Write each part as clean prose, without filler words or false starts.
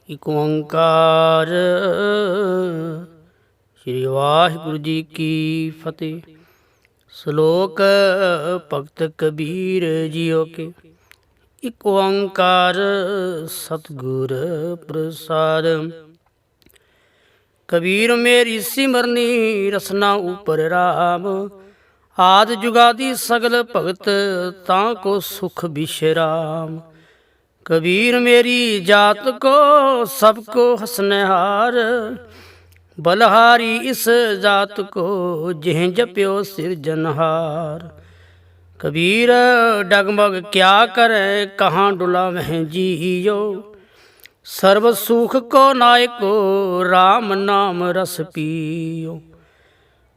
ਇਕ ਓੰਕਾਰ। ਸ੍ਰੀ ਵਾਹਿਗੁਰੂ ਜੀ ਕੀ ਫਤਿਹ। ਸ਼ਲੋਕ ਭਗਤ ਕਬੀਰ ਜੀਓ ਕੇ। ਇਕ ਓੰਕਾਰ ਸਤਿਗੁਰ ਪ੍ਰਸਾਦ। ਕਬੀਰ ਮੇਰੀ ਸਿਮਰਨੀ ਰਸਨਾ ਉਪਰ ਰਾਮ। ਆਦ ਜੁਗਾਦੀ ਸਗਲ ਭਗਤ ਤਾਂ ਕੋ ਸੁਖ ਵਿਸ਼ਰਾਮ। कबीर मेरी जात को सबको हंसनहार। बलहारी इस जात को जेह जप्यो सिरजनहार। कबीर डगमग क्या करे कहाँ डुला वह जियो। सर्व सुख को नायको राम नाम रस पियो।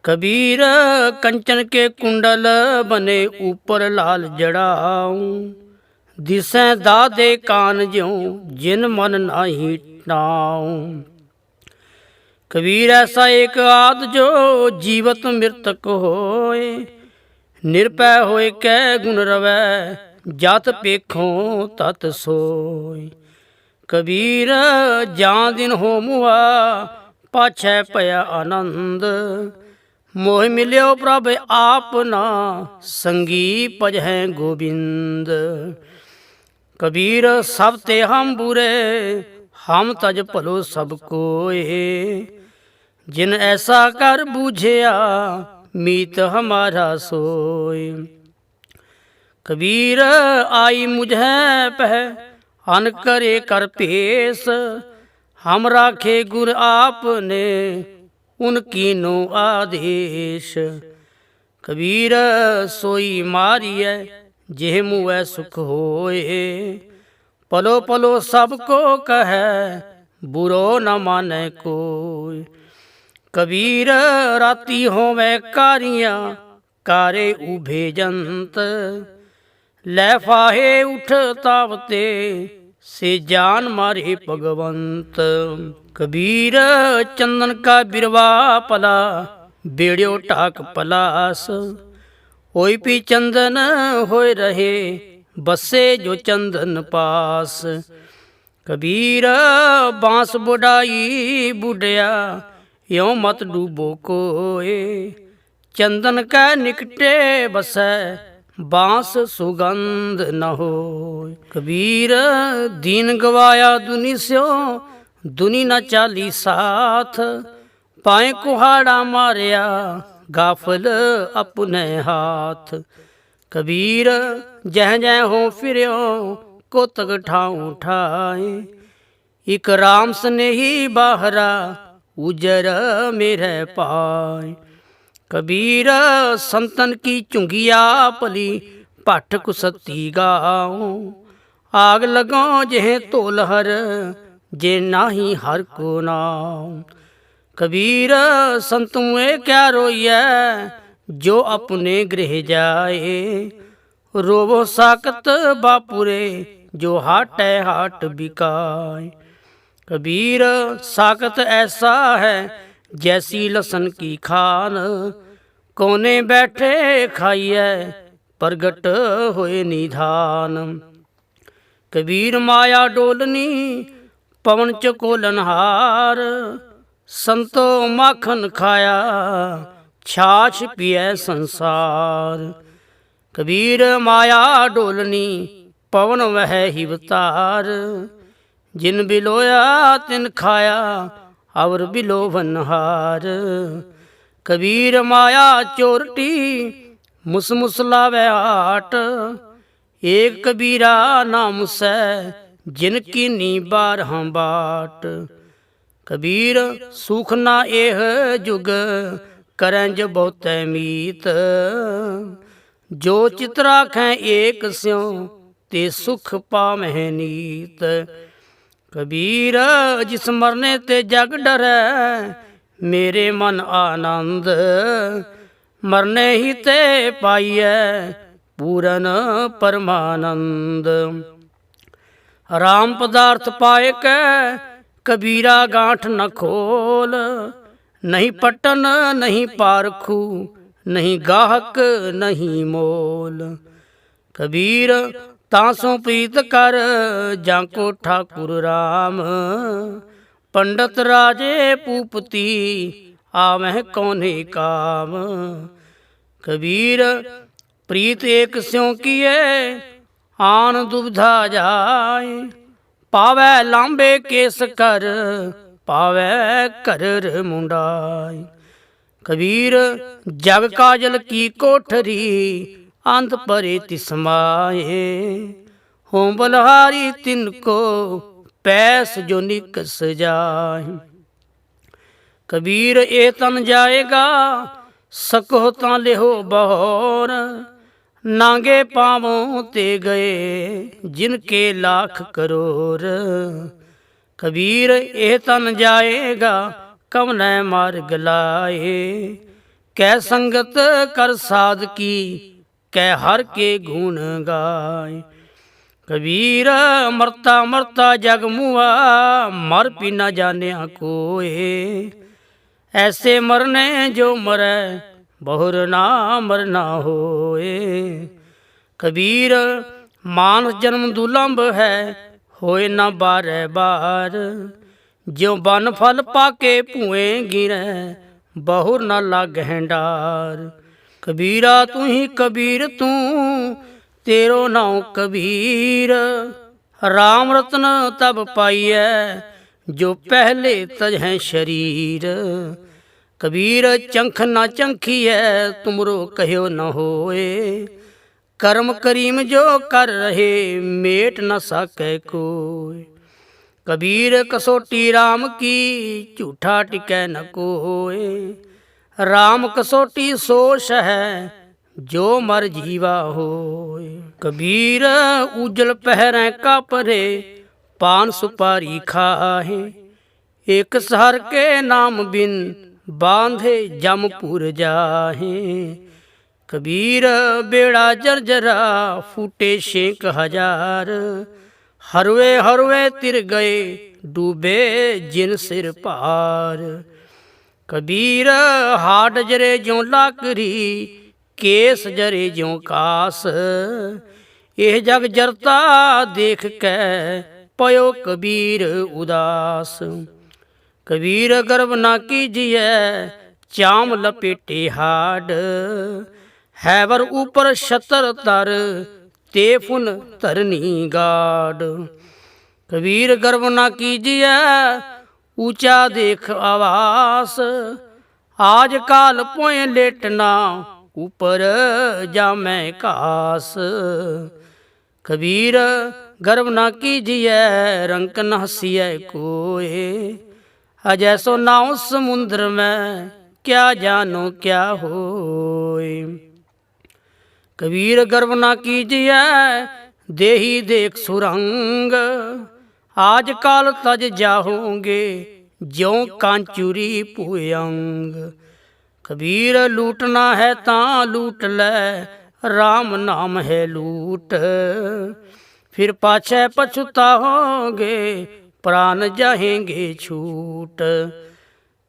कबीर कंचन के कुंडल बने ऊपर लाल जड़ाऊं। दिसें दादे कान ज्यों जिन मन नाही टाऊं। कबीर ऐसा एक आद जो जीवत मृतक होए। निरपै होए कै गुण रवै जत पेखों तत सोए। कबीर जां दिन हो मुआ पाछै पया आनंद। मोह मिल्यो प्रभ आपना संगी भजै गोबिंद। कबीर सब ते हम बुरे हम तज भलो सब कोए। जिन ऐसा कर बूझिया मीत हमारा सोए। कबीर आई मुझे पह अन करे कर पेश। हम राखे गुर आपने उनकी नो आदेश। कबीर सोई मारिय जेह मुँह सुख होए। पलो पलो सबको कहे बुरो न माने कोई। कबीर राती होवे कारियां कारे उभे जंत। लै फाहे उठ तावते से जान मारे भगवंत। कबीर चंदन का बिरवा पला बेड़ियो टाक पलास। होई पी चंदन होए रहे बसे जो चंदन पास। कबीर बांस बुढ़ाई बुढ़िया यो मत डूबो कोए। चंदन कै निकटे बसै बांस सुगंध न हो। कबीर दीन गवाया दुनि स्यो दुनि न चाली साथ। पाए कुहाड़ा मारिया गाफल अपने हाथ। कबीर जह जह हो फिर्यो कोतक ठाऊं ठाए। इक राम स्नेही बाहरा उजर मेरे पाए। कबीर संतन की चुंगिया पली पठ कुसती गाओ। आग लगो जेह तोलहर जे नाही हर को नाम। कबीर संतुए क्या रोइए जो अपने गृह जाए। रोवो साकत बापुरे जो हाटै हाट बिकाए। कबीर साकत ऐसा है जैसी लसन की खान। कोने बैठे खाइए प्रगट होए निधान। कबीर माया डोलनी पवन चकोलन हार। संतो माखन खाया छाछ पिए संसार। कबीर माया डोलनी पवन वह हिवतार। जिन बिलोया तिन खाया और बिलोवन हार। कबीर माया चोरटी मुसमुसलावे आट। एक कबीरा नाम से जिनकी नी बारह बाट। कबीर सुख ना एह जुग करें जो बहुत मीत। जो चित राखें एक स्यों ते सुख पावह नीत। कबीर जिस मरने ते जग डरै मेरे मन आनंद। मरने ही ते पाइए पूरन परमानंद। राम पदार्थ पाए कै कबीरा गांठ न खोल। नहीं पटन नहीं पारखू नहीं गाहक नहीं मोल। कबीर ਤਾਂ ਸੋ ਪ੍ਰੀਤ ਕਰ ਜਾਂ ਕੋ ਠਾਕੁਰ ਰਾਮ। ਪੰਡਤ ਰਾਜੇ ਭੂਪਤੀ ਆਵਹਿ ਕੌਨੇ ਕਾਮ। ਕਬੀਰ ਪ੍ਰੀਤ ਏਕ ਸਿਉ ਕੀਏ ਆਨ ਦੁਬਿਧਾ ਜਾਏ। ਪਾਵੈ ਲਾਂਬੇ ਕੇਸ ਕਰ ਪਾਵੈ ਘਰ ਮੁੰਡਾਈ। ਕਬੀਰ ਜਗ ਕਾਜਲ ਕੀ ਕੋਠਰੀ ਅੰਧ ਪਰੇ ਤਿਸ ਮਾਏ। ਹੋਂ ਬਲਹਾਰੀ ਤਿਨ ਕੋ ਪੈਸ ਜੋ ਨਿਕਸ ਜਾਏ। ਕਬੀਰ ਇਹ ਤਨ ਜਾਏਗਾ ਸਕੋ ਤਾਂ ਲਿਹੋ ਬਹੋਰ। ਨਾਂਗੇ ਪਾਵੋਂ ਤੇ ਗਏ ਜਿਨ ਕੇ ਲਾਖ ਕਰੋੜ। ਕਬੀਰ ਇਹ ਤਨ ਜਾਏਗਾ ਕਵਨੈ ਮਾਰਗ ਲਾਏ। ਕੈ ਸੰਗਤ ਕਰ ਸਾਧਕੀ ਕੈ ਹਰ ਕੇ ਗੁਣ ਗਾਏ। ਕਬੀਰ ਮਰਤਾ ਮਰਤਾ ਜਗ ਮੁਆ ਮਰ ਪੀ ਨਾ ਜਾਣਿਆ ਕੋਏ। ਐਸੇ ਮਰਨੇ ਜੋ ਮਰੈ ਬਹੁਰ ਨਾ ਮਰਨਾ ਹੋਏ। ਕਬੀਰ ਮਾਨਸ ਜਨਮ ਦੁਲੰਭ ਹੈ ਹੋਏ ਨਾ ਬਾਰੈ ਬਾਰ। ਜਿਉ ਬਨ ਫਲ ਪਾਕੇ ਭੂਏ ਗਿਰੈ ਬਹੁਰ ਨਾ ਲਾਗਹਿ ਡਾਰ। ਕਬੀਰਾ ਤੂੰ ਹੀ ਕਬੀਰ ਤੂੰ ਤੇਰੋ ਨਾਉ ਕਬੀਰ। ਰਾਮ ਰਤਨ ਤਬ ਪਾਈਐ ਜੋ ਪਹਿਲੇ ਤਜਹਿ ਸ਼ਰੀਰ। ਕਬੀਰ ਚੰਖ ਨਾ ਚੰਖੀਐ ਤੁਮਰੋ ਕਹਿਓ ਨ ਹੋਏ। ਕਰਮ ਕਰੀਮ ਜੋ ਕਰ ਰਹੇ ਮੇਟ ਨ ਸਾਕੈ ਕੋਇ। ਕਬੀਰ ਕਸੋਟੀ ਰਾਮ ਕੀ ਝੂਠਾ ਟਿਕੈ ਨ ਕੋਇ। ਰਾਮ ਕਸੋਟੀ ਸੋਸ਼ ਹੈ ਜੋ ਮਰ ਜੀਵਾ ਹੋਏ। ਕਬੀਰ ਉਜਲ ਪਹਿਰੈ ਕਾਪਰੇ ਪਾਨ ਸੁਪਾਰੀ ਖਾਹੇ। ਇੱਕ ਸਹਰ ਕੇ ਨਾਮ ਬਿਨ ਬਾਂਧੇ ਜਮਪੁਰ ਜਾਹੇ। ਕਬੀਰ ਬੇੜਾ ਜਰਜਰਾ ਫੂਟੇ 6,000। ਹਰਵੇ ਹਰਵੇ ਤਿਰ ਗਏ ਡੂਬੇ ਜਿਨ ਸਿਰ ਭਾਰ। ਕਬੀਰ ਹਾਡ ਜਰੇ ਜਿਉ ਲਾਕਰੀ ਕੇਸ ਜਰੇ ਜਿਉ ਕਾਸ। ਇਹ ਜਗ ਜਰਤਾ ਦੇਖ ਕੇ ਪਇਓ ਕਬੀਰ ਉਦਾਸ। ਕਬੀਰ ਗਰਵ ਨਾ ਕੀਜੀਐ ਚਾਮ ਲਪੇਟੇ ਹਾਡ। ਹੈਵਰ ਉਪਰ ਛਤਰ ਤਰ ਤੇ ਫੁਨ ਧਰਨੀ ਗਾਡ। ਕਬੀਰ ਗਰਵ ਨਾ ਕੀਜੀਐ ਊਚਾ ਦੇਖ ਆਵਾਸ। ਆਜ ਕਾਲ ਪੋਏ ਲੇਟਨਾ ਉਪਰ ਜਾਮੈ ਘਾਸ। ਕਬੀਰ ਗਰਵ ਨਾ ਕੀਜੀਐ ਰੰਕ ਨ ਹਸੀਐ ਕੋਏ। ਅਜੈਸੋ ਨਾਉ ਸਮੁੰਦਰ ਮੈਂ ਕਿਆ ਜਾਨੋ ਕਿਆ ਹੋਏ। ਕਬੀਰ ਗਰਵ ਨਾ ਕੀਜੀਐ ਦੇਹੀ ਦੇਖ ਸੁਰੰਗ। ਆਜ ਕਾਲ ਤਜ ਜਾਹੋਗੇ ਜਿਉ ਕਾਂਚੂਰੀ ਭੁਯੰਗ। ਕਬੀਰ ਲੂਟਣਾ ਹੈ ਤਾਂ ਲੂਟ ਲੈ ਰਾਮ ਨਾਮ ਹੈ ਲੂਟ। ਫਿਰ ਪਾਛੈ ਪਛੁਤਾਓਗੇ ਪ੍ਰਾਨ ਜਾਹੇਂਗੇ ਛੂਟ।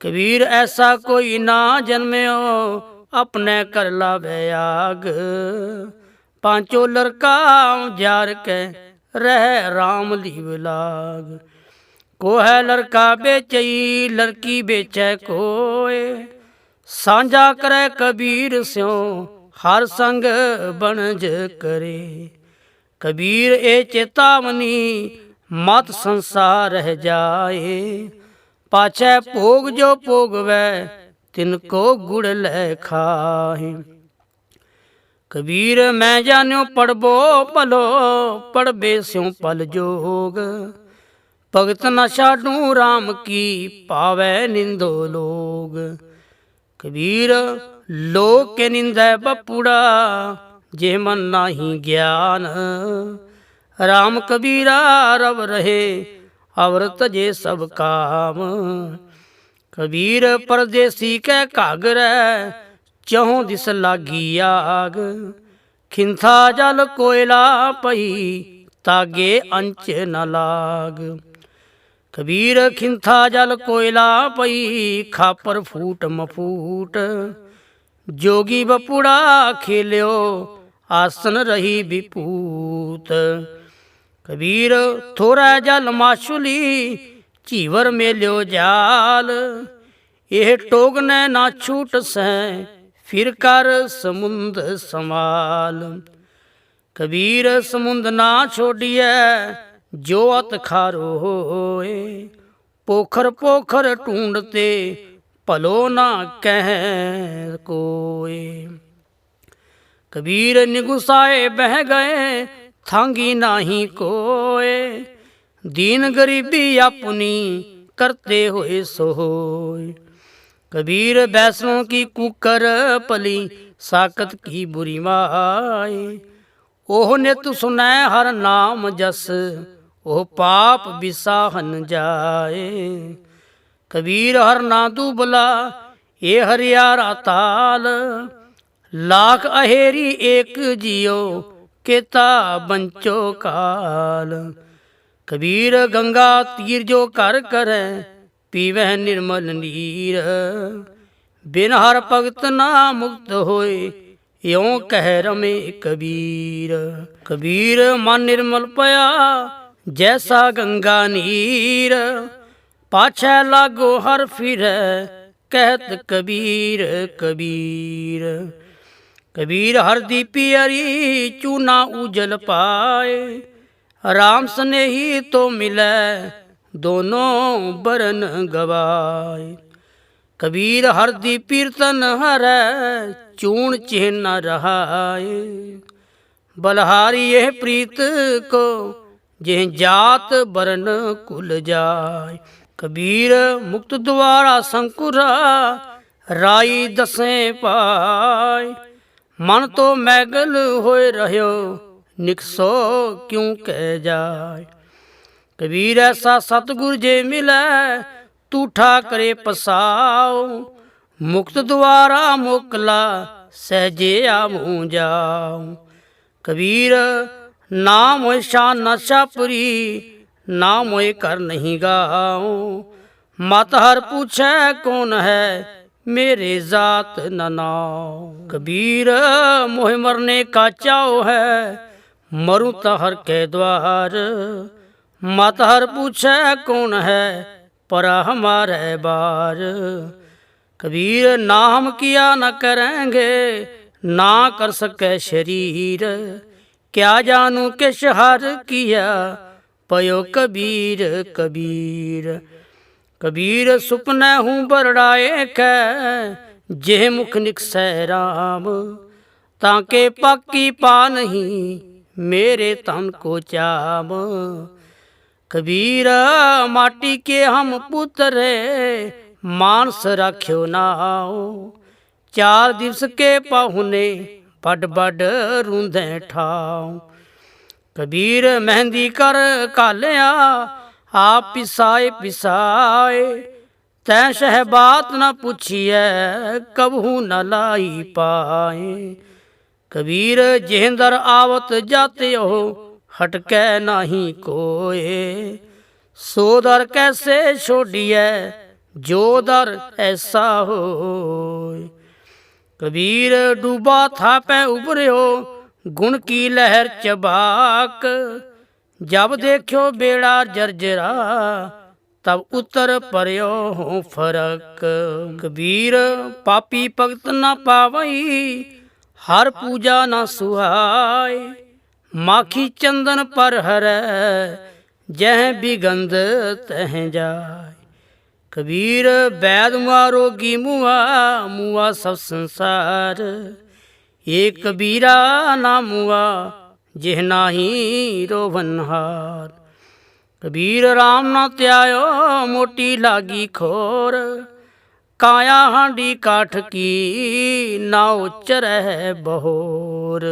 ਕਬੀਰ ਐਸਾ ਕੋਈ ਨਾ ਜਨਮਿਓ ਆਪਣੇ ਕਰ ਲਾਵੇ ਆਗ। ਪਾਂਚੋ ਲੜਕਾ ਜਾਰ ਕੇ ਰਹਿ ਰਾਮ ਲੀਵ ਲਾਗ। ਕੋ ਹੈ ਲੜਕਾ ਵੇਚਈ ਲੜਕੀ ਵੇਚੈ ਕੋਏ। ਸਾਂਝਾ ਕਰੈ ਕਬੀਰ ਸਿਉ ਹਰ ਸੰਗ ਬਣਜ ਕਰੇ। ਕਬੀਰ ਇਹ ਚੇਤਾਵਨੀ ਮਤ ਸੰਸਾਰ ਰਹਿ ਜਾਏ। ਪਾਛੈ ਭੋਗ ਜੋ ਭੋਗਵੈ ਤਿਨ ਕੋ ਗੁੜ ਲੈ ਖਾਹੇ। ਕਬੀਰ ਮੈਂ ਜਾਣਿਓ ਪੜਬੋ ਭਲੋ ਪੜਬੇ ਸਿਉ ਪਲ ਜੋਗ। ਭਗਤ ਨ ਛਾਡੂ ਰਾਮ ਕੀ ਪਾਵੈ ਨਿੰਦੋ ਲੋਗ। ਕਬੀਰ ਲੋਕ ਕੇ ਨਿੰਦੈ ਬਪੁੜਾ ਜੇ ਮਨ ਨਾਹੀ ਗਿਆਨ। ਰਾਮ ਕਬੀਰਾ ਰਵ ਰਹੇ ਅਵਰ ਤਜੇ ਸਭ ਕਾਮ। ਕਬੀਰ ਪਰਦੇਸੀ ਕੈ ਘਾਗਰੈ ਚਹੁ ਦਿਸ ਲਾਗੀ ਆਗ। ਖਿੰਥਾ ਜਲ ਕੋਇਲਾ ਪਈ ਤਾਗੇ ਅੰਚ ਨ ਲਾਗ। ਕਬੀਰ ਖਿੰਥਾ ਜਲ ਕੋਇਲਾ ਪਈ ਖਾਪਰ ਫੂਟ ਮਫੂਟ। ਜੋਗੀ ਬਪੁੜਾ ਖੇਲਿਓ आसन रही विपूत। कबीर थोड़ा जल माशुली चीवर मेल्यो जाल, यह टोगने ना छूट से फिर कर समुंद संभाल। कबीर समुंद ना छोड़िए जो अत खारो होए, पोखर पोखर ढूंढते भलो ना कह कोय। कबीर निगुसाए बह गए थांगी नाही कोय, दीन गरीबी अपनी करते हुए सोए। कबीर बैसनों की कुकर पली साकत की बुरी माए, ओह नित सुनै हर नाम जस ओह पाप बिसाहन जाए। कबीर हर ना दुबला ये हरियारा ताल, लाख अहेरी एक जियो केता बंचो काल। कबीर गंगा तीर जो कर करे पीवह निर्मल नीर, बिन हर भगत ना मुक्त होए यों कह रमे कबीर। कबीर मन निर्मल पया जैसा गंगा नीर, पाछै लागो हर फिरै कहत कबीर कबीर। कबीर हर दीपी हरी चूना उजल पाए, राम स्नेही तो मिलै दोनों बरन गवाए। कबीर हर दीपीर तन हरै चूण चिन्ह न रहाए, बलहारी यह प्रीत को जिह जात बरन कुल जाय। कबीर मुक्त द्वारा संकुरा राई दसें पाय, मन तो मैगल होए रह्यो निकसो क्यों कह जाय। कबीर ऐसा सतगुर जे मिलै तूठा करे पसाओ, मुक्त द्वारा मोकला सहजे आवूं जाओ। कबीर नाम होए शान न छापरी, नाम होए कर नहीं गाओ, मत हर पूछे कौन है मेरे जात न नाओ। कबीर मोह मरने का चाओ है मरूं तो हर के द्वार, मत हर पूछे कौन है पर हमारे बार। कबीर ना हम किया न करेंगे ना कर सके शरीर, क्या जानू किस हर किया पयो कबीर कबीर। कबीर सुपने हूँ बरड़ाए कै जेह मुख निकसै राम, ताके पाकी पा नहीं मेरे तन को चाम। कबीर माटी के हम पुतरे मानस राख्यो नाओ, चार दिवस के पाहुने बड बड रूंधे ठाओ। कबीर मेहंदी कर कालिया आप पिसाए पिसाए, तै शहबात न पूछिए कबहू न लाई पाए। कबीर जेहंदर आवत जाते हो हटके नाही कोए, सो दर कैसे छोड़िए जो दर ऐसा हो। कबीर डूबा था पै उभर्यो गुण की लहर चबाक, जब देखो बेड़ा जर्जरा तब उतर पर्यो हो फरक। कबीर पापी भगत न पावई हर पूजा न सुहाय, माखी चंदन पर हरै जह बिगंध तह जाय। कबीर वैद मुआ रोगी मुआ मुआ सब संसार, एक कबीरा ना मुआ जिह नाही रोवनहार। कबीर राम ना त्यायो मोटी लागी खोर, काया हांडी काठ की नाव चरह बहोर।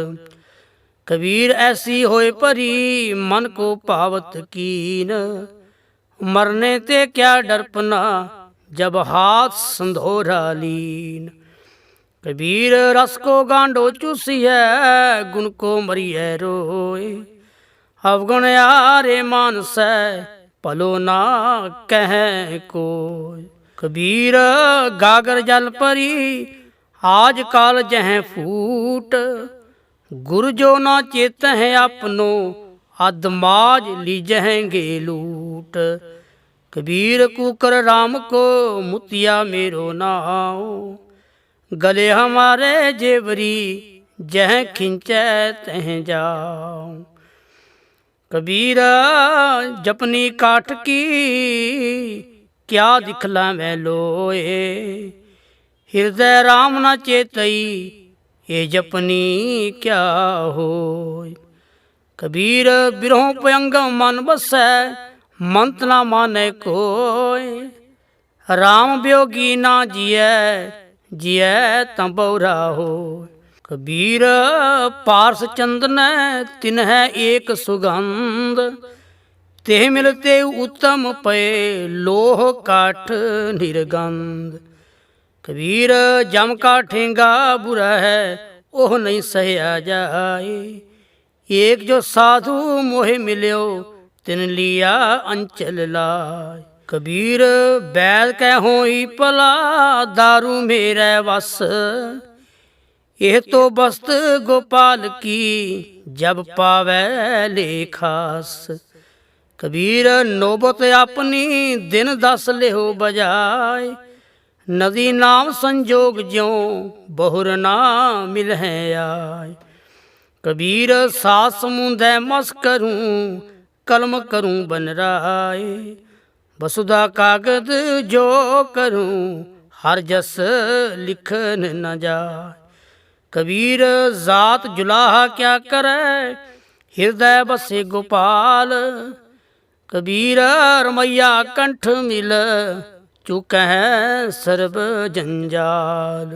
कबीर ऐसी होए परी मन को पावत कीन, मरने ते क्या डरपना जब हाथ संधोरा लीन। कबीर रस को गांडो चूसिए गुण को मरिए रोए, अवगुण यारे मानस भलो ना कह कोय। कबीर गागर जल परी आज काल जह फूट, गुरु जो ना चेत है अपनो, अदमाज लीजहेंगे लूट। कबीर कुकर राम को मुतिया मेरो नाओ, गले हमारे जेवरी जह खिंचै तह जाओ। कबीर जपनी काठ की क्या दिखला मैं लोए, हृदय राम न चेतई ये जपनी क्या होय। कबीर बिरहों पयंगम मन बसै, मंत ना माने कोय। राम ब्योगी ना जियै, जियै तां बौरा होय। कबीर पारस चंदन तिन्ह एक सुगंध, तेह मिलते उत्तम पए लोह काठ निर्गंध। कबीर जम का ठेंगा बुरा है ओह नहीं सहया जाए, एक जो साधु मोहे मिल्यो तिन लिया अंचल लाय। कबीर बैल कै होई पला दारू मेरे वस, यह तो बस्त गोपाल की जब पावै लेखास। कबीर नौबत अपनी दिन 10 लेहो बजाय, नदी नाम संजोग ज्यों बहुर ना मिलहै आय। कबीर सात समुंदे मस करूं कलम करूं बन राय, वसुधा कागद जो करूं हर जस लिखन न जाय। कबीर जात जुलाहा क्या करे हृदय बसे गोपाल, कबीर रमैया कंठ मिल चुका है सर्व जंजाल।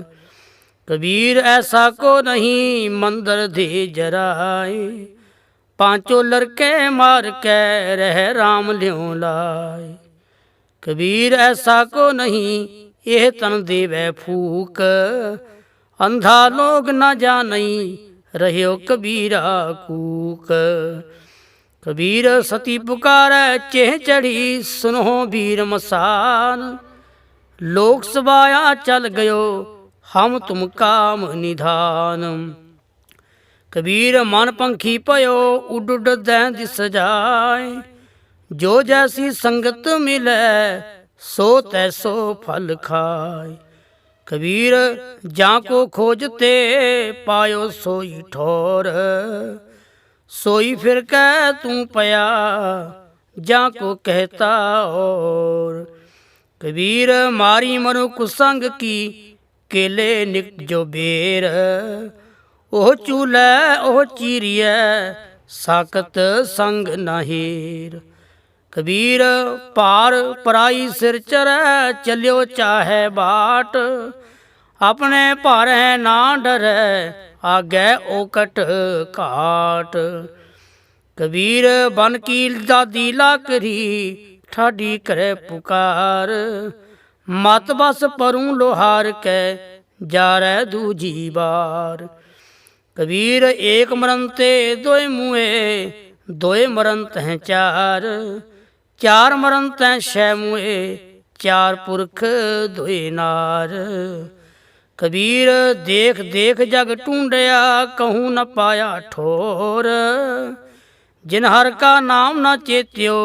कबीर ऐसा को नहीं मंदिर दे जराए, पांचों लड़के मार के रह राम ल्यों लाए। कबीर ऐसा को नहीं यह तन देवे फूक, अंधा लोग न जानई रह्यो कबीरा कूक। कबीर सती पुकारै चेह चढ़ी सुनो वीर मसान, लोक सभाया चल गयो हम तुम काम निधान। कबीर मन पंखी पयो उड उड दै दिस जाए, जो जैसी संगत मिलै सो तैसो फल खाए। कबीर जाको खोजते पायो सोई ठोर, सोई फिर कह तू पया जाको कहता और। कबीर मारी मनुख संग की केले निकट जो बेर, ओह चूल्हे ओह चीरिय साकत संग नाहीर। कबीर पार पराई सिर चरै चल्यो चाहे बाट, अपने भारे ना डरै आगे ओकट काट। कबीर बन की दादी लाकरी ठाडी करे पुकार, मत बस परूं लोहार के जा रै दूजी बार। कबीर एक मरनते दोए मुए दोए मरनत हैं चार, चार मरनत हैं छह मुए चार पुरख दोए नार। कबीर देख देख जग टूंडया कहूँ न पाया ठोर, जिन हर का नाम न चेत्यो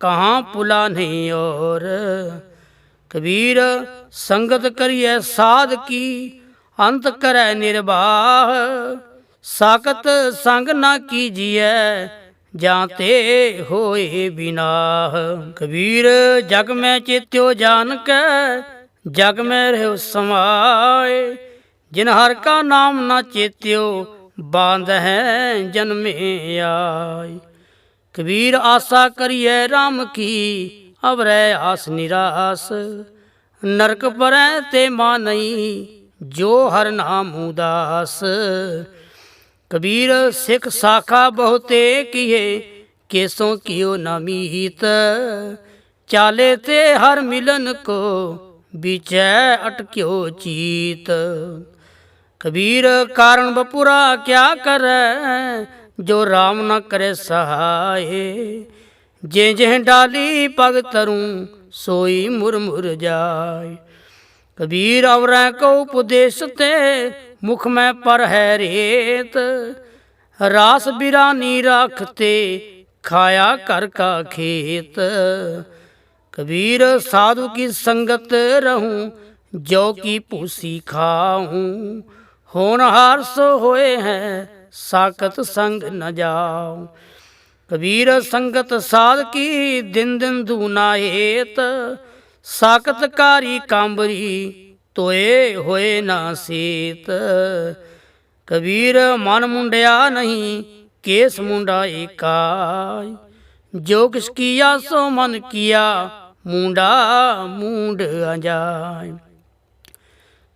कहाँ पुला नहीं और। कबीर संगत करिए साध की अंत करे निर्वाह, साकत संग न कीजिए जाते होए बिनाह। कबीर जग में चेत्यो जान के जग में रहो समाए, जिन हर का नाम न चेत्यो बांध है जन्मे आय। कबीर आशा करिए राम की अब रह आस निराश, नरक परै ते मानई जो हर नाम उदास। कबीर सिख शाखा बहुते किए केसों कियो न मीत, चाले ते हर मिलन को बीचै अटक्यो चीत। कबीर कारण बपुरा क्या करे जो राम न करे सहाय, जे जेह डाली पग तरूं सोई मुर मुर जाय। कबीर अवरै को उपदेश ते मुख में पर है रेत। रास बिरानी राखते खाया कर का खेत। कबीर साधु की संगत रहूं जौ की पूसी खाऊं। होनहार सो होए हैं साकत संग न जाऊं। कबीर संगत साध की दिन दिन दूना हेत। साकतकारी कांबरी तोए होए ना सेत। कबीर मन मुंडया नहीं केस मुंडा एकाय। जो किस किया सो मन किया मुंडा मुंड अजाय।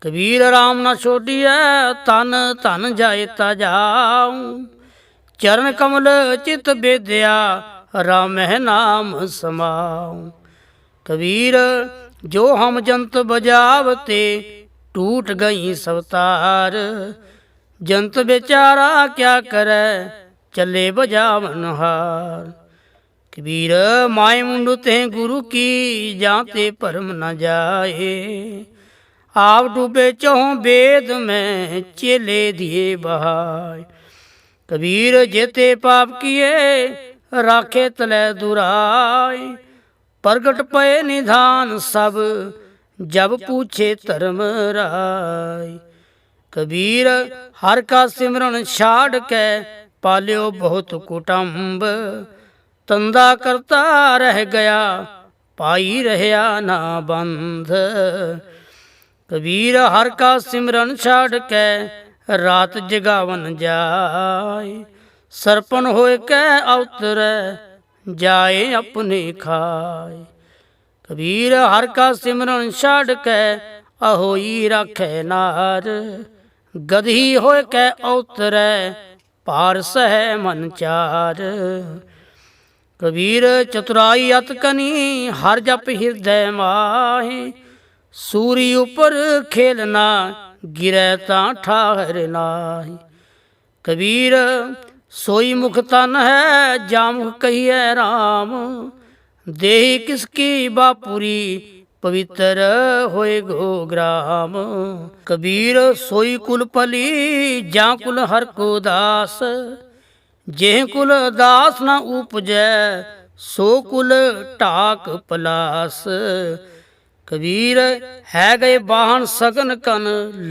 कबीर राम न छोड़िए तन धन जाए ता जाऊं। चरण कमल चित बेदया राम है नाम समाऊं। कबीर जो हम जंत बजावते टूट गई सब तार। जंत बेचारा क्या करे चले बजावन हार। कबीर माए मुंड ते गुरु की जाते परम न जाए। आप डूबे चौं वेद में चेले दिए बहाय। कबीर जेते पाप किए राखे तले दुराय। प्रगट पए निधान सब जब पूछे धर्म राय। कबीर हर का सिमरन छाड़ के पाल्यो बहुत कुटुंब। तंदा करता रह गया पाई रहया ना बंध। कबीर हर का सिमरन छाड़ के रात जगावन जाए। सरपन होए के अवतर जाए अपने खाए। कबीर हर का सिमरन छाड़ के अहोई राखे नार। गधी होए के अवतर पार सह मन चार। कबीर चतुराई अत कनी हर जप हृदय माहे। सूरी ऊपर खेलना गिरै ता ठाहर नाहि। कबीर सोई मुख तन है जामुख कहिए राम। देही किसकी बापुरी पवित्र होए गो ग्राम। कबीर सोई कुल पली जा कुल हर को दास। जेह कुल दास न उपजै सो कुल टाक पलास। कबीर है गए बाहन सगन कन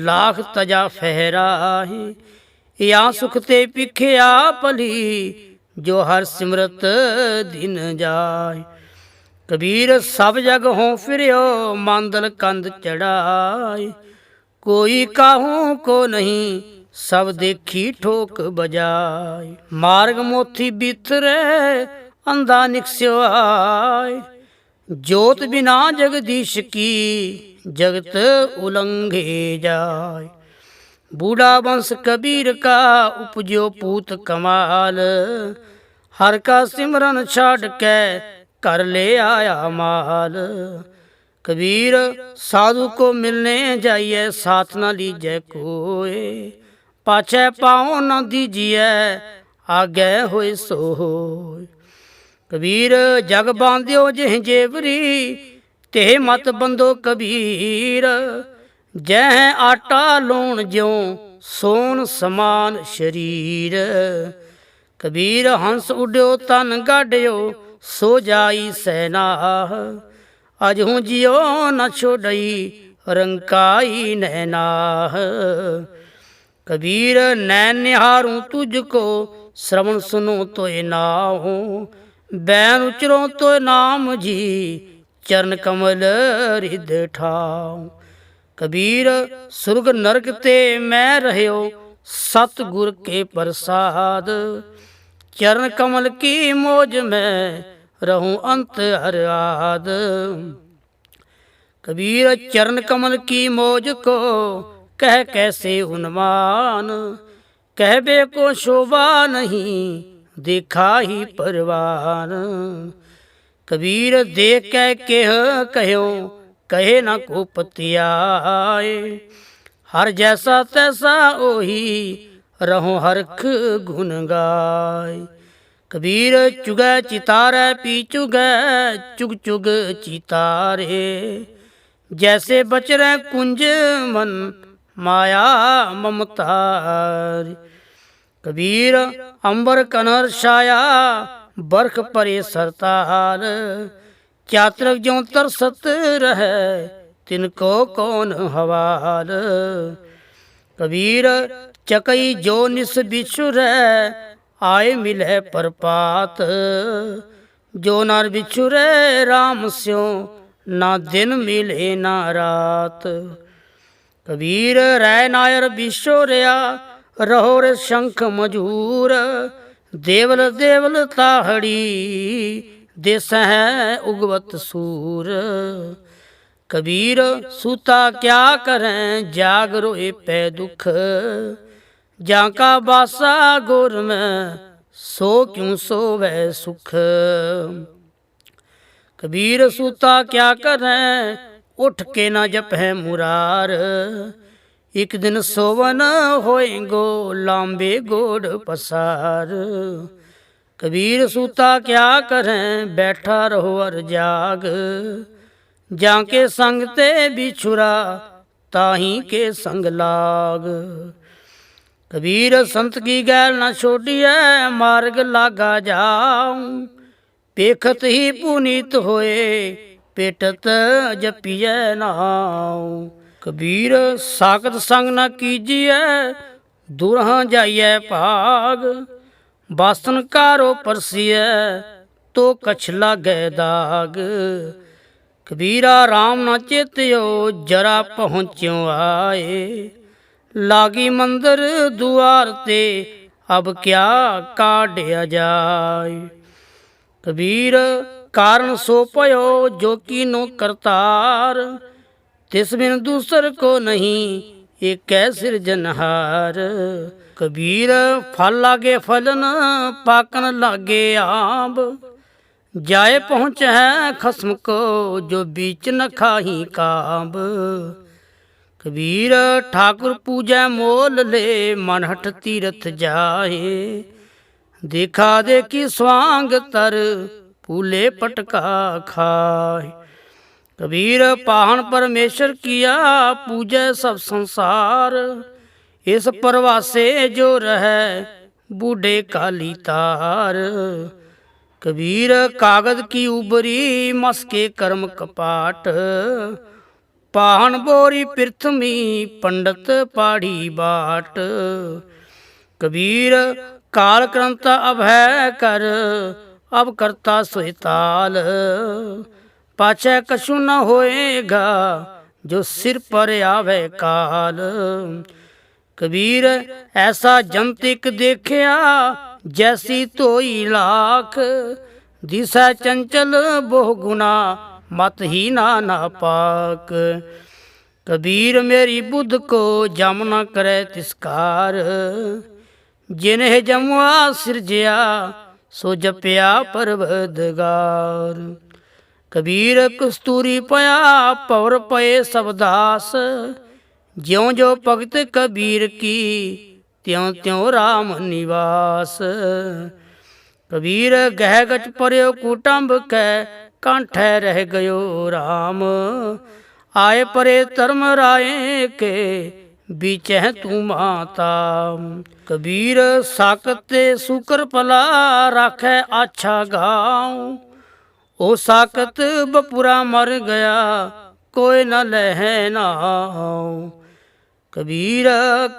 लाख तजा फहराहे। या सुखते पिखया पली जो हर सिमरत दिन जाय। कबीर सब जग हों फिर्यो मांदल कंद चढ़ाए। कोई काहू को नहीं सब देखी ठोक बजाय। मार्ग मोथी बिथरे अंधा निकस्यो आय। जोत बिना जगदीश की जगत उलंघे जाय। बूढ़ा वंश कबीर का उपजो पूत कमाल। हर का सिमरन छाड़ के कर ले आया माल। कबीर साधु को मिलने जाइए साथ न लीजिए कोई। पाछे पाँव न दीजिए आगे होए सो होय। कबीर जग बांध्यो जेह जेवरी तेह मत बंदो कबीर। जह आटा लूण ज्यों सोन समान शरीर। कबीर हंस उड्यो तन गाड्यो सो जाई सैनाह। अजहूँ जियो न छोड़ई रंकाई नैनाह। कबीर नैन निहारूं तुझको श्रवण सुनो तो नाहू। बैन उचरो तो नाम जी चरण कमल रिद ठाऊं। कबीर सुर्ग नरक ते मैं रहयो सतगुर के प्रसाद। चरण कमल की मौज में रहूं अंत हर आद। कबीर चरण कमल की मौज को कह कैसे उन्मान। कहबे को शोभा नहीं देखा ही परवान। कबीर देख के केह कहो कहे न को पतियाए। हर जैसा तैसा ओही रहो हरख गुन गाय। कबीर चुगै चितारे पी चुगै चुग चुग चितारे। जैसे बचरे कुंज मन माया ममतार। कबीर अंबर कनर छाया बरख परे सरतार, चातरक ज्यों तरसत रहे तिनको कौन हवाल। कबीर चकई जो निस बिछुरै आए मिले परपात, जो नर बिछुरै राम स्यों ना दिन मिले ना रात। कबीर रै नायर बिछोरिया रहो रे शंख मजूर, देवल देवल ताहड़ी देस है उगवत सूर। कबीर सूता क्या करें जाग रोए पै दुख, जाका बासा गुर में सो क्यों सोवे सुख। कबीर सूता क्या करें उठ के ना जपै मुरार, एक दिन सोवन होएगो लांबे गोड़ पसार। कबीर सूता क्या करें बैठा रहो अर जाग, जाके संग ते बिछुरा ताही के संग लाग। कबीर संत की गैल न छोड़िए मार्ग लागा जाऊं, पेखत ही पुनीत होए पेटत जपिए नाऊ। कबीर साकत संग न कीजिए दूरह जाइए भाग, बासन कारो परसिए तो कछ लागे दाग। कबीरा राम न चेत्यो जरा पहुँच्यो आए, लागी मंदिर दुआर ते अब क्या काढ़िया जाए। कबीर कारण सो पयो जो कीनो करतार, तिस बिन दूसर को नहीं एक सिरजनहार। कबीर फल लागे फलन पाकन लागे आंब, जाए पहुँच है खस्म को जो बीच न खाही कांब। कबीर ठाकुर पूजै मोल ले मन हट तीरथ जाए, देखा देखी स्वांग तर फूले पटका खाए। कबीर पाहन परमेश्वर किया पूजै सब संसार, इस परवासे जो रहे बूढ़े काली तार। कबीर कागज की उबरी मस्के कर्म कपाट, पाहन बोरी पृथ्वी पंडित पाड़ी बाट। कबीर काल क्रंता अभय कर अब करता सोताल, पाछे कछु न होएगा जो सिर पर आवे काल। कबीर ऐसा जंतिक देखिया जैसी तोई लाख, दिशा चंचल बहु गुना मत ही ना पाक। कबीर मेरी बुद्ध को जम न करे तिसकार, जिन्हें जमुआ सिरजिया सो जपिया परवदगार। कबीर कस्तूरी पया पवर पये सब दास, ज्यों जो भगत कबीर की त्यों त्यों राम निवास। कबीर गह गच पर्यो कुटुंब कै कांठे रह गयो राम, आए परे धर्म राय के बीच है तू माता। कबीर साकते सुकर पला राखे अच्छा गाँव, ओ साकत बपुरा मर गया कोई न लह नाव। कबीर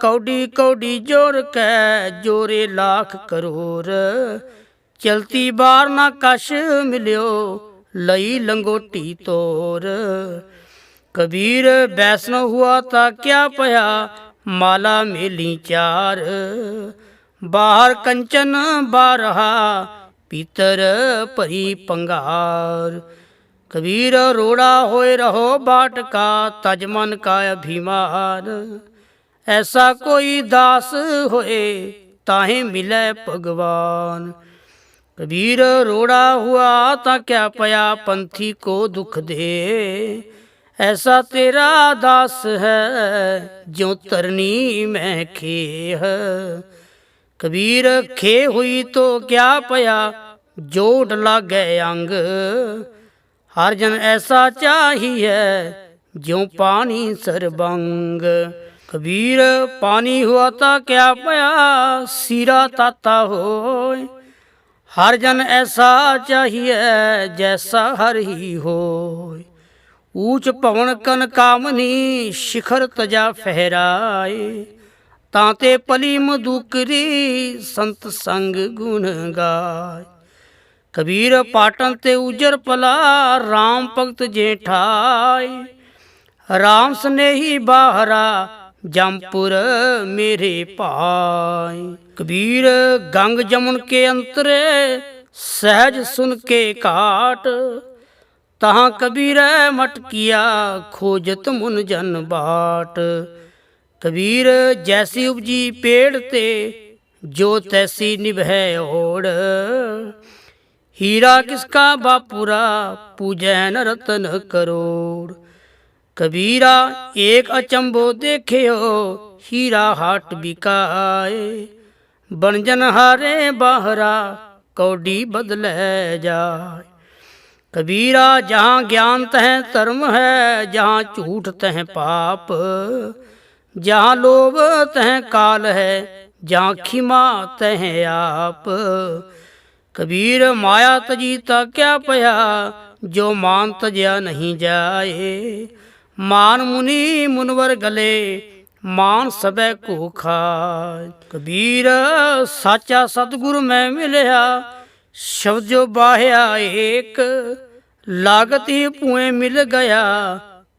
कौडी कौडी जोर कै जोरे लाख करोड़, चलती बार ना कश मिलियो लई लंगोटी तोर। कबीर वैष्णव हुआ था क्या पया माला मेली चार, बाहर कंचन बारहा पीतर परी पंगार। कबीर रोड़ा होए रहो बाट का तज मन का अभिमान, ऐसा कोई दास होए ताहे मिले भगवान। कबीर रोड़ा हुआ ता क्या पया पंथी को दुख दे, ऐसा तेरा दास है ज्यों तरनी में खेह। कबीर खे हुई तो क्या पया जोड़ लागे अंग, हर जन ऐसा चाहिए ज्यों पानी सरबंग। कबीर पानी हुआ ता क्या पया, सीरा ताता होय। हर जन ऐसा चाहिए जैसा हर ही होय। ऊंच पवन कन कामनी, शिखर तजा फहराए। तांते पली मधुकरी, संत संग गुण गाय। कबीर पाटन ते उजर पला, राम भगत जेठाए। राम स्नेही बाहरा, जमपुर मेरे पाय। कबीर गंग जमुन के अंतरे, सहज सुन के काट। तहाँ कबीर मट किया, खोजत मुन जन बाट। कबीर जैसी उपजी पेड़ ते, जो तैसी निभै ओड़। हीरा किसका बापुरा, पूजै न रतन करोड़। कबीरा एक अचंबो देख्यो, हीरा हाट बिकाए। बनजन हारे बाहरा, कौडी बदलै जाए। कबीरा जहाँ ज्ञान तह धर्म है, जहाँ झूठ तह पाप। जहाँ लोभ तह काल है, जहाँ खिमा तह आप। कबीर माया तजीता क्या पया, जो मान तजया नहीं जाए। मान मुनि मुनवर गले, मान सबे को खाए। कबीर साचा सतगुरु में मिलया, शब्द जो बाह्या एक। लागत ही पुए मिल गया,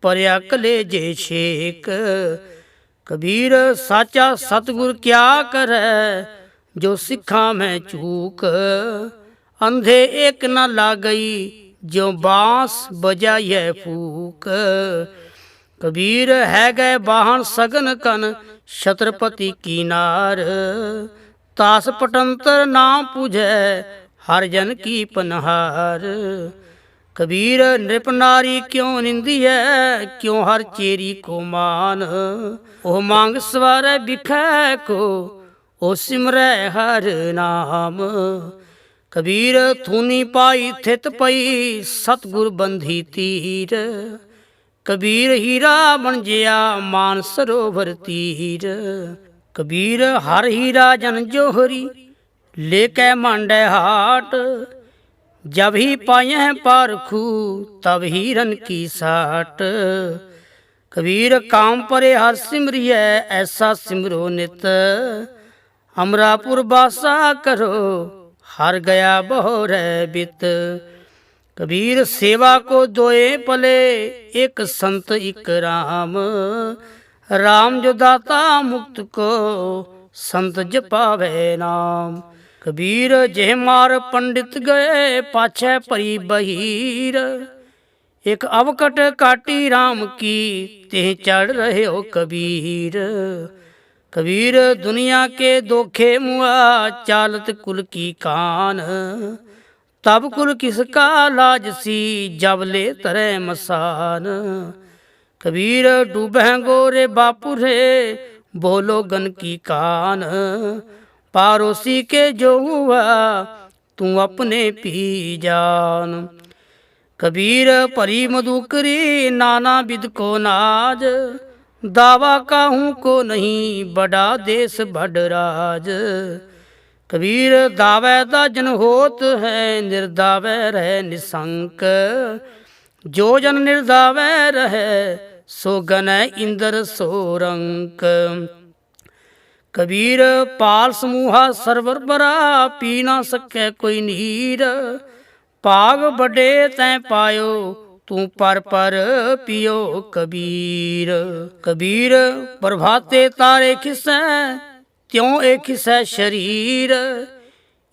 परया कलेजे छेक। कबीर साचा सतगुर क्या करे, जो सिखा में चूक। अंधे एक न लागई, जो बांस बजाए फूक। कबीर है गए वाहन सगन कन, छत्रपति की नार। तास पटंतर नाम पूजै, हर जन की पनहार। कबीर नृप नारी क्यों निंदी है, क्यों हर चेरी को मान। ओ मांग सवारे बिखै को, ओ सिमरै हर नाम। कबीर थूनी पाई थित पई, सतगुर बंधी तीर। कबीर हीरा बन जया, मान सरोवर तीर। कबीर हर हीरा जन जोहरी, लेकै मांडे हाट। जब ही पाए पारखू, तब हिरन की साट। कबीर काम परे हर सिमरिय, ऐसा सिमरो नित। अमरापुर बासा करो, हर गया बहोरै बित। कबीर सेवा को दोए पले, एक संत एक राम। राम जो दाता मुक्त को, संत जपावे नाम। कबीर जेह मार पंडित गए, पाछे परी बहीर। एक अवकट काटी राम की, तेह चढ़ रहे हो कबीर। कबीर दुनिया के दोखे मुआ, चालत कुल की कान। तब कुल किसका लाज सी, जब ले तरे मसान। कबीर डूबह गोरे बापू रे, बोलो गन की कान। पारोसी के जो हुआ, तू अपने पी जान। कबीर परी मधुकरी, नाना विद को नाज। दावा काहू को नहीं, बड़ा देश बड़ राज। कबीर दावे दा जन होत है, निर्दावे रहे निशंक। जो जन निर्दावे रहे, सो गनै इंद्र सोरंक। कबीर पाल समूहा सरवर बरा, पी ना सकै कोई नीर। पाग बड़े तैं पायो, तू पर पियो कबीर। कबीर प्रभाते तारे खिसै, त्यों एक खिसै शरीर।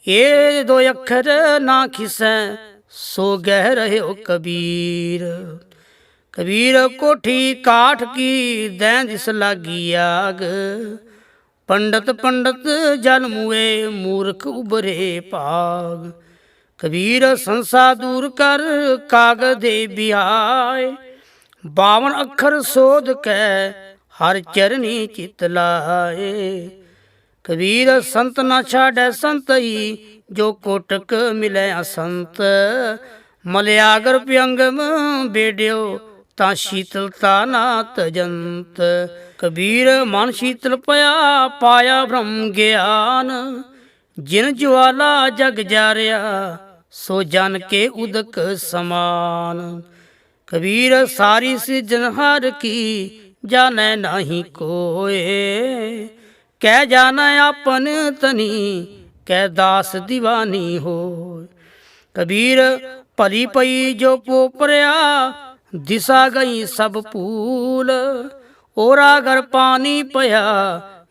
ये दो अखर ना खिसै, सो गह रहे हो कबीर। कबीर कोठी काठ की, दैन दिस लागी आग। पंडित पंडित जल मुए, मूर्ख उबरे पाग। कबीर संसा दूर कर, कागदे बिहाय। 52 अखर शोध कै, हर चरनी चित लाए। कबीर संत न छाड़ै संतई, जो कोटक मिलै असंत। मलयागर प्यंगम बेड्यो, ਤਾਂ ਸ਼ੀਤਲਤਾ ਨਾ ਤਜੰਤ। ਕਬੀਰ ਮਨ ਸ਼ੀਤਲ ਪਿਆ ਪਾਇਆ ਬ੍ਰਹਮ ਗਿਆਨ। ਜਿਨ ਜਵਾਲਾ ਜਗ ਜਾਰਿਆ ਸੋ ਜਨ ਕੇ ਉਦਕ ਸਮਾਨ। ਕਬੀਰ ਸਾਰੀ ਸਿਰਜਣਹਾਰ ਕੀ ਜਾਣੈ ਨਾਹੀ ਕੋਏ। ਕਹਿ ਜਾਣੈ ਆਪਨ ਤਨੀ ਕਹਿ ਦਾਸ ਦੀਵਾਨੀ ਹੋਏ। ਕਬੀਰ ਭਲੀ ਪਈ ਜੋ ਪੋਪਰਿਆ ਦਿਸਾ ਗਈ ਸਭ ਭੂਲ। ਓਰਾ ਘਰ ਪਾਣੀ ਪਿਆ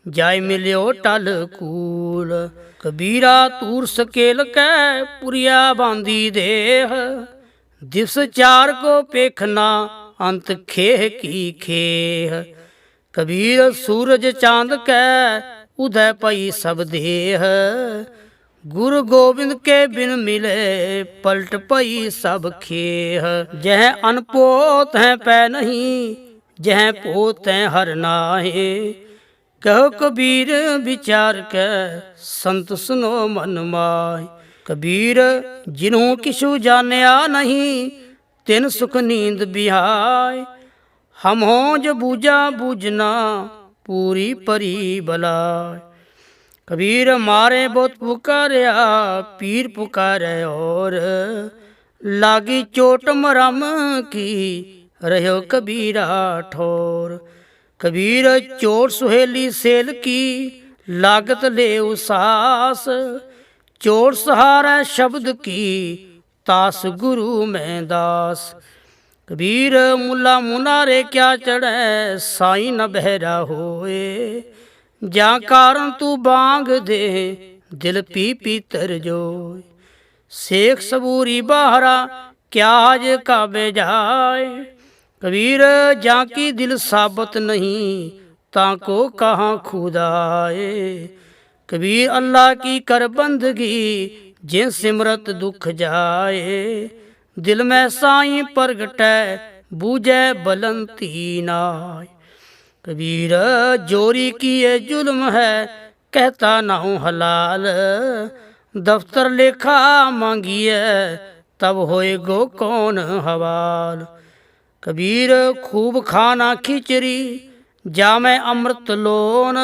ਜਾਇ ਮਿਲਿਓ ਟਲ ਕੂਲ। ਕਬੀਰਾ ਤੂਰ ਸਕੇਲ ਕੈ ਪੁਰੀਆ ਬਾਂਦੀ ਦੇਹ। ਦਿਸ ਚਾਰ ਕੋ ਪੇਖਨਾ ਅੰਤ ਖੇਹ ਕੀ ਖੇਹ। ਕਬੀਰ ਸੂਰਜ ਚਾਂਦ ਕੈ ਉਦੈ ਪਈ ਸਭ ਦੇਹ। ਗੁਰੂ ਗੋਬਿੰਦ ਕੇ ਬਿਨ ਮਿਲੇ ਪਲਟ ਪਈ ਸਭ ਖੇਹ। ਜਹ ਅਨਪੋਤ ਹੈ ਪੈ ਨਹੀਂ ਜਹ ਪੋਤ ਹੈ ਹਰ ਨਾਹੇ। ਕਹੋ ਕਬੀਰ ਵਿਚਾਰ ਕੈ ਸੰਤ ਸੁਨੋ ਮਨ ਮਾਹਿ। ਕਬੀਰ ਜਿਨਹੂ ਕਿਛੂ ਜਾਣਿਆ ਨਹੀਂ ਤਿਨ ਸੁਖ ਨੀਂਦ ਬਿਹਾਇ। ਹਮ ਹੋ ਜੋ ਬੂਝਾ ਬੂਝਨਾ ਪੂਰੀ ਪਰੀ ਬਲਾਇ। ਕਬੀਰ ਮਾਰੇ ਬਹੁਤ ਪੁਕਾਰਿਆ ਪੀਰ ਪੁਕਾਰੇ ਔਰ। ਲਾਗੀ ਚੋਟ ਮਰਮ ਕੀ ਰਹਿਓ ਕਬੀਰਾ ਠੋਰ। ਕਬੀਰ ਚੋਟ ਸੁਹੇਲੀ ਸੇਲ ਕੀ ਲਾਗਤ ਲੈ ਉਸਾਸ। ਚੋਟ ਸਹਾਰੈ ਸ਼ਬਦ ਕੀ ਤਾਸ ਗੁਰੂ ਮੈਂ ਦਾਸ। ਕਬੀਰ ਮੁੱਲਾ ਮੁਨਾਰੇ ਕਿਆ ਚੜ੍ਹੈ ਸਾਈਂ ਨ ਬਹਿਰਾ ਹੋਏ। ਜਾਂ ਕਾਰਨ ਤੂੰ ਬਾਂਗ ਦੇ ਦਿਲ ਪੀ ਪੀਤਰ ਜੋਏ। ਸੇਖ ਸਬੂਰੀ ਬਾਹਰਾ ਕਿਆ ਜ ਕਾਬੇ ਜਾਏ। ਕਬੀਰ ਜਾਂ ਕੀ ਦਿਲ ਸਾਬਤ ਨਹੀਂ ਤਾਂ ਕੋ ਕਹਾਂ ਖੁਦਾਏ। ਕਬੀਰ ਅੱਲਾ ਕੀ ਕਰ ਬੰਦਗੀ ਜਿਨ ਸਿਮਰਤ ਦੁਖ ਜਾਏ। ਦਿਲ ਮੈਂ ਸਾਈਂ ਪ੍ਰਗਟੈ ਬੂਝੈ ਬਲੰਤੀ ਨਾਇ। ਕਬੀਰ ਜੋਰੀ ਕੀਏ ਜ਼ੁਲਮ ਹੈ ਕਹਿਤਾ ਨਾਉ ਹਲਾਲ। ਦਫਤਰ ਲੇਖਾ ਮੰਗੀਐ ਤਬ ਹੋਏ ਗੋ ਕੌਣ ਹਵਾਲ। ਕਬੀਰ ਖੂਬ ਖਾਨਾ ਖਿਚੜੀ ਜਾਮੈ ਅੰਮ੍ਰਿਤ ਲੋਨ।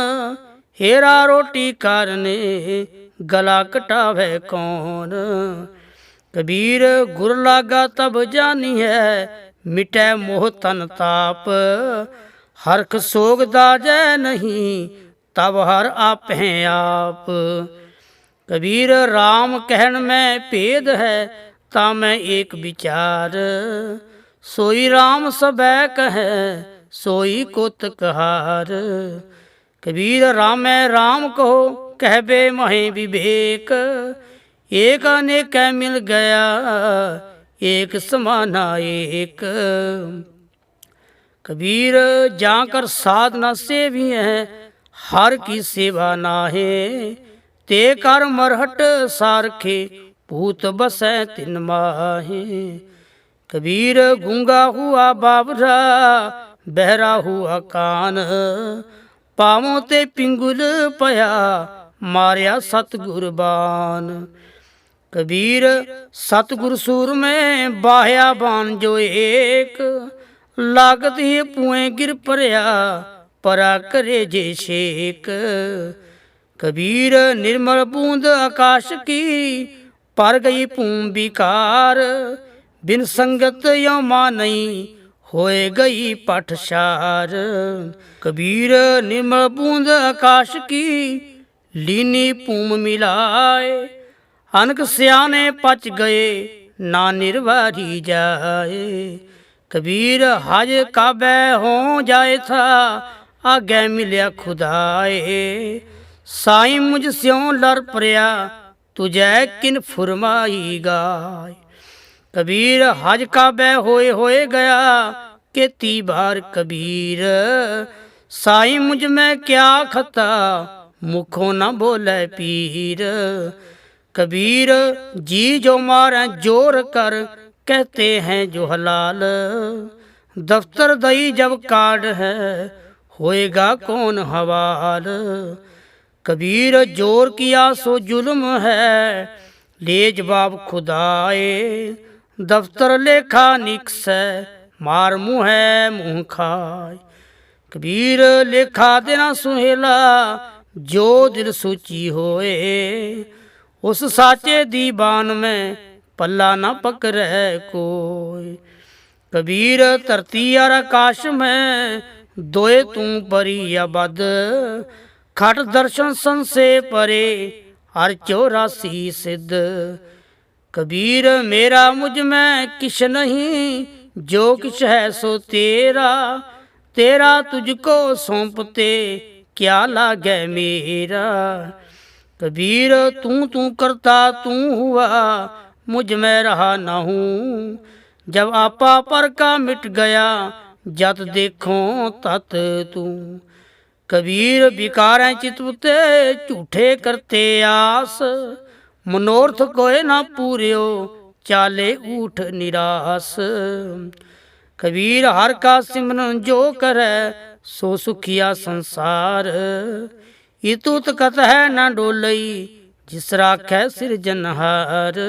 ਹੇਰਾ ਰੋਟੀ ਕਾਰਨੇ ਗਲਾ ਕਟਾਵੇ ਕੌਣ। ਕਬੀਰ ਗੁਰ ਲਾਗਾ ਤਬ ਜਾਨੀਐ ਮਿਟੈ ਮੋਹ ਤਨ ਤਾਪ। ਹਰਖ ਸੋਗ ਦਾਜੈ ਨਹੀਂ ਤਬ ਹਰ ਆਪੇ ਆਪ। ਕਬੀਰ ਰਾਮ ਕਹਿਣ ਮੈਂ ਭੇਦ ਹੈ ਤਾਂ ਮੈਂ ਏਕ ਵਿਚਾਰ। ਸੋਈ ਰਾਮ ਸਬੈ ਕਹੈ ਸੋਈ ਕੁਤ ਕਹਾਰ। ਕਬੀਰ ਰਾਮੈ ਰਾਮ ਕਹੋ ਕਹਿਬੇ ਮਹੇ ਵਿਵੇਕ। ਏਕ ਅਨੇਕੈ ਮਿਲ ਗਿਆ ਏਕ ਸਮਾਨਾ ਏਕ। ਕਬੀਰ ਜਾਂ ਕਰ ਸਾਧਨਾ ਸੇਵੀਐ ਹਰ ਕੀ ਸੇਵਾ ਨਾਹੇ। ਤੇ ਕਰ ਮਰਹਟ ਸਾਰਖੇ ਭੂਤ ਬਸੈ ਤਿਨ ਮਾਹੇ। ਕਬੀਰ ਗੂੰਗਾ ਹੁਆ ਬਾਬਰਾ ਬਹਿਰਾ ਹੁਆ ਕਾਨ। ਪਾਵੋਂ ਤੇ ਪਿੰਗੁਲ ਪਿਆ ਮਾਰਿਆ ਸਤਿਗੁਰ ਬਾਨ। ਕਬੀਰ ਸਤਿਗੁਰ ਸੂਰ ਮੈਂ ਬਾਹਿਆ ਬਾਨ ਜੋ ਏਕ। ਲਾਗਤ ਹੀ ਪੂਏ ਗਿਰ ਪਰਿਆ ਪਰਾ ਕਰੇ ਜੇ ਛੇਕ। ਕਬੀਰ ਨਿਰਮਲ ਬੂੰਦ ਆਕਾਸ਼ ਕੀ ਪਰ ਗਈ ਭੂਮ ਵਿਕਾਰ। ਬਿਨ ਸੰਗਤ ਯੋ ਮਾ ਨਹੀਂ ਹੋਏ ਗਈ ਪਟਸ਼ਾਰ। ਕਬੀਰ ਨਿਰਮਲ ਬੂੰਦ ਆਕਾਸ਼ ਕੀ ਲੀਨੀ ਭੂਮ ਮਿਲਾਏ। ਅਨਕ ਸਿਆਣੇ ਪਚ ਗਏ ਨਾ ਨਿਰਵਾਰੀ ਜਾਏ। ਕਬੀਰ ਹਜ ਕਾਬੈ ਹੋ ਜਾਏ ਥਾ ਆਗੇ ਮਿਲਿਆ ਖੁਦਾਏ। ਸਾਈਂ ਮੁਝ ਸਿਉ ਲਰ ਪਰਿਆ ਤੁਝੈ ਕਿਨ ਫੁਰਮਾਈ ਗਾਏ। ਕਬੀਰ ਹਜ ਕਾਬੈ ਹੋਏ ਗਿਆ ਕੇਤੀ ਬਾਰ ਕਬੀਰ। ਸਾਈਂ ਮੁਝ ਮੈਂ ਕਿਆ ਖਤਾ ਮੁਖੋਂ ਨਾ ਬੋਲੇ ਪੀਰ। कबीर जी जो मारे जोर कर कहते हैं जो हलाल। दफ्तर दई जब कार्ड है होएगा कौन हवाल। कबीर जोर किया सो जुल्म है ले जवाब खुदाए। दफ्तर लेखा निकस मार मुँह मुँह खाए। कबीर लेखा देना सुहेला, जो दिल सूची होए। उस साचे दीवान में पल्ला न पकड़े कोई। कबीर धरती और आकाश में दोए तू परी या बद। खट दर्शन सन से परे हर 84 सिद्ध। कबीर मेरा मुझ में किश नहीं, जो किछ है सो तेरा। तेरा तुझको सौंपते क्या लागे मेरा। कबीर तू करता तू हुआ, मुझ में रहा न हूँ। जब आपा पर का मिट गया, जत देखो तत तू। कबीर विकारें चितवते झूठे करते आस। मनोरथ कोय ना पूर्यो, चाले ऊठ निरास। कबीर हर का सिमरन जो करे, सो सुखिया संसार। इतुत कत है न डोलई, जिस राखै सिरजनहार।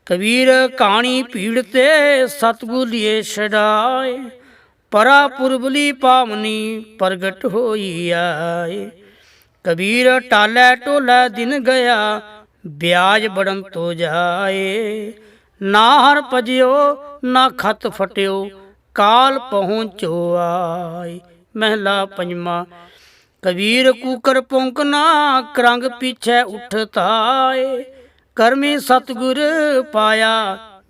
कबीर कहानी पीड़ते सतगुलिए छड़ाए। परा पुरबली पावनी प्रगट होई आए। कबीर टाले टोले दिन गया, ब्याज बढ़न तो जाए। ना हर पजियो ना खत फटियो, काल पहुँचो आए। महला पंजवा। कबीर कुकर पोंकना, करंग पीछे उठताए। कर्मी सतगुर पाया,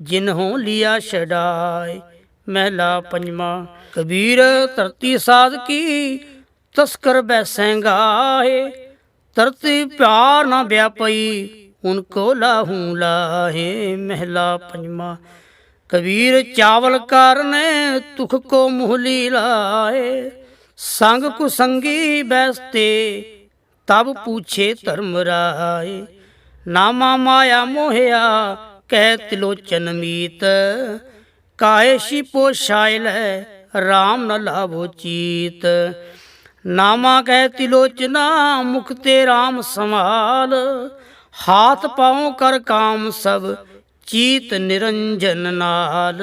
जिन्हों लिया छड़ाए। महला पंजवा। कबीर धरती साध की, तस्कर बैसेंगाहे। धरती प्यार न व्यापई, उनको लाहू लाहे। महला पंजवा। कबीर चावल कारने, तुख को मुहली लाए। संग कुसंगी बैसते, तब पूछे धर्मराय। नामा माया मोहया, कह तिलोचन मीत। काहे शिपो शायल है, राम न लाभो चीत। नामा कह तिलोचना, मुखते राम समाल। हाथ पाँव कर काम सब, चीत निरंजन नाल।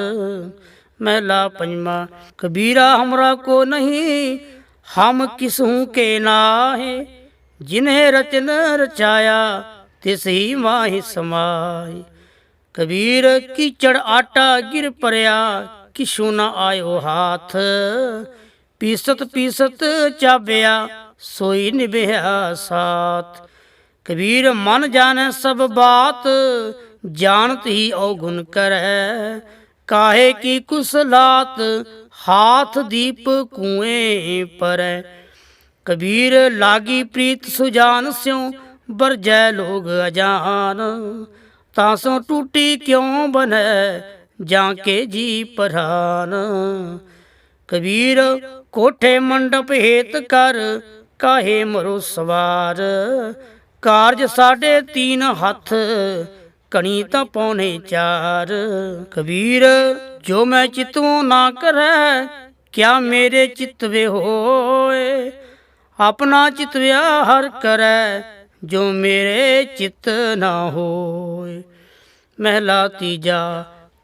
महला पंजवा। कबीरा हमरा को नहीं, हम किसहूँ के नाहे। जिन्हें रचन रचाया, तिस ही माहि समाए। कबीर कीचड़ आटा गिर परया, किशु न आयो हाथ। पीसत पीसत चाबया, सोई निभया साथ। कबीर मन जाने सब बात, जानत ही अवगुण करे। काहे की कुसलात, हाथ दीप कुएं पर। कबीर लागी प्रीत सुजान स्यों, बरजै लोग अजान। तासों टूटी क्यों बने, जाके जी परान। कबीर कोठे मंडप हेत कर, काहे मरो सवार। कारज 3.5 हथ, कणी तां 4.25। कबीर जो मैं चितवों ना करे, क्या मेरे चितवे होए। अपना चितव्या हर करे, जो मेरे चित ना होए। महला तीजा।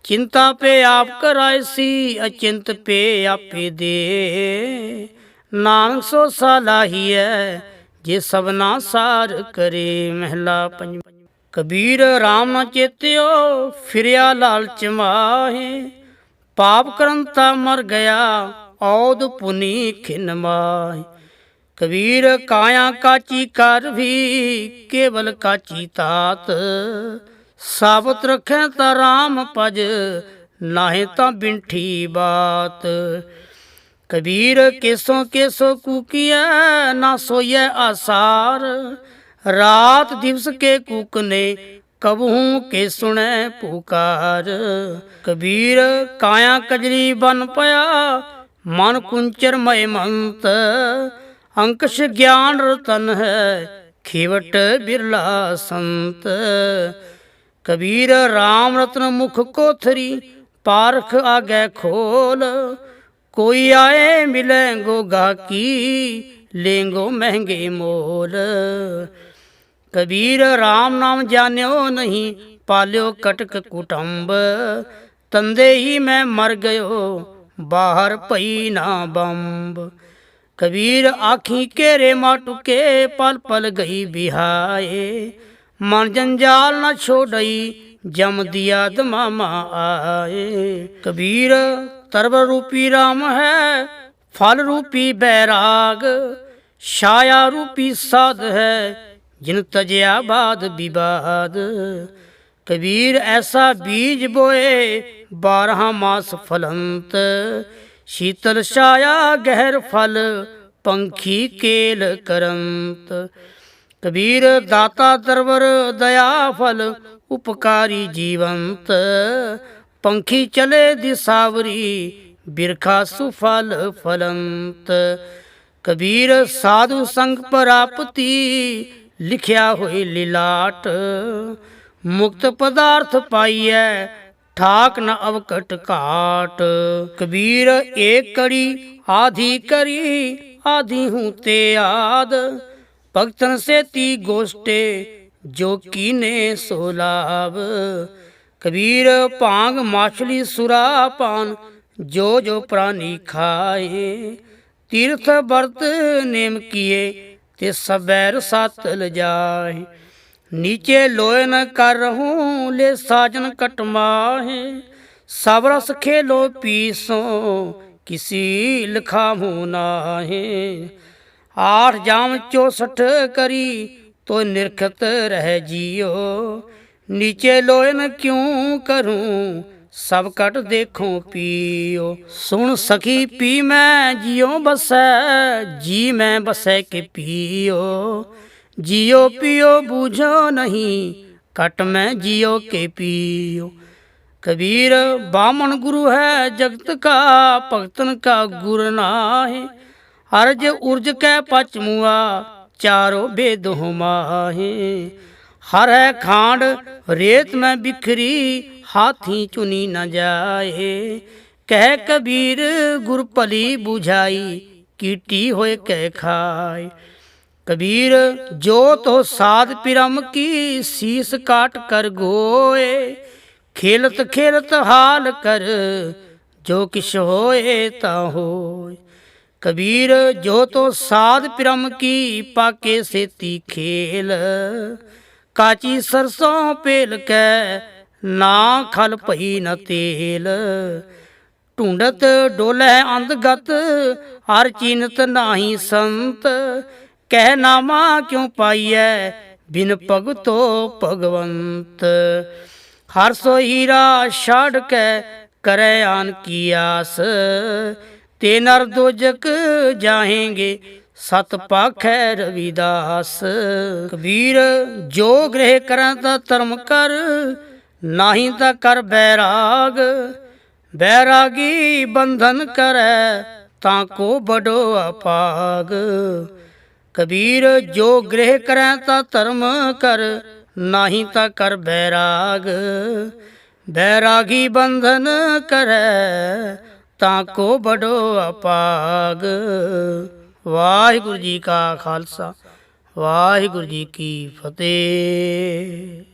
चिंता पे आप करायसी, अचिंत पे आपे दे। नानक सो सालाही है, जे सबना सार करे। महला पंजवा। कबीर राम न चेत्यो, फिरया लालच माहे। पाप करंता मर गया, औद पुनी खिन माहे। कबीर काया काची कर भी, केवल काची तात। साबत रखें ता राम पज, नाहे ता बिंठी बात। कबीर केसों केसों कूकिया, ना सोये आसार। रात दिवस के कूकने, कबहू के सुने पुकार। कबीर काया कजरी बन पया, मन कुंचर मय मंत। अंकुश ज्ञान रतन है, खिवट बिरला संत। कबीर राम रत्न मुख कोथरी, पारख आगे खोल। कोई आए मिलेंगो गाकी, लेंगो महंगे मोल। कबीर राम नाम जान्यो नहीं, पाल्यो कटक कुटुंब। तंदे ही मैं मर गयो बाहर पई ना बंब। कबीर आखी केरे माटुके पल पल गई बिहाए, मन जंजाल न छोड़ई जम दिया दमामा आए। कबीर तरब रूपी राम है फल रूपी बैराग, छाया रूपी साध है जिन तजया बाद विवाद। कबीर ऐसा बीज बोए 12 मास फलंत, शीतल छाया गहर फल पंखी केल करंत। कबीर दाता दरवर दया फल उपकारी जीवंत, पंखी चले दिसावरी बिरखा सुफल फलंत। कबीर साधु संग प्राप्ति लिखिया होई लीलाट, मुक्त पदार्थ पाइए ठाक न अवकट काट। कबीर एक कड़ी आधी करी आधी हूँ ते आद, भक्तन से ती गोष्ठे जो कीने सो लाभ। कबीर भांग माछली सुरा पान जो जो प्राणी खाए, तीर्थ व्रत नेम किए ते सबैर सातल जाए। नीचे लोए न कर रहूं ले साजन कटमाहे, सब रस खेलो पीसो किसी लिखामू नाहे। 8 जाम 64 करी तो निरखत रह जियो, नीचे लोए न क्यों करूं सब कट देखो पियो। सुन सखी पी मैं जियो बसै जी मैं बसै के पियो, जियो पियो बूझो नहीं कट में जियो के पियो। कबीर बामन गुरु है जगत का भगतन का गुर नाहे, अर्ज उर्ज कै पच मुआ चारों वेद माहे। हर है खांड रेत में बिखरी हाथी चुनी न जाए, कह कबीर गुर पली बुझाई कीटी होए कह खाए। कबीर जो तो साध पिरम की शीस काट कर गोए, खेलत खेलत हाल कर जो किश होए ता होए। कबीर जो तो साध पिरम की पाके सेती खेल, काची सरसों पेल के ना खल पई न तेल। ढूंढत डोले अंधगत हर चीनत नाही संत, कह नामा क्यों पाइए बिन भगतो भगवंत। हर सो हीरा छाड़ के करे आन की आस, ते नर दोजक जाएंगे सत पाखै रविदास। कबीर जो ग्रह करें ता धर्म कर, नाही ता कर बैराग। बैरागी बंधन करे ताको बड़ो अपाग। कबीर जो ग्रह करें ता धर्म कर, नाही ता कर बैराग। बैरागी बंधन करे ताको बड़ो अपाग। वाहिगुरु जी का खालसा वाहिगुरु जी की फतेह।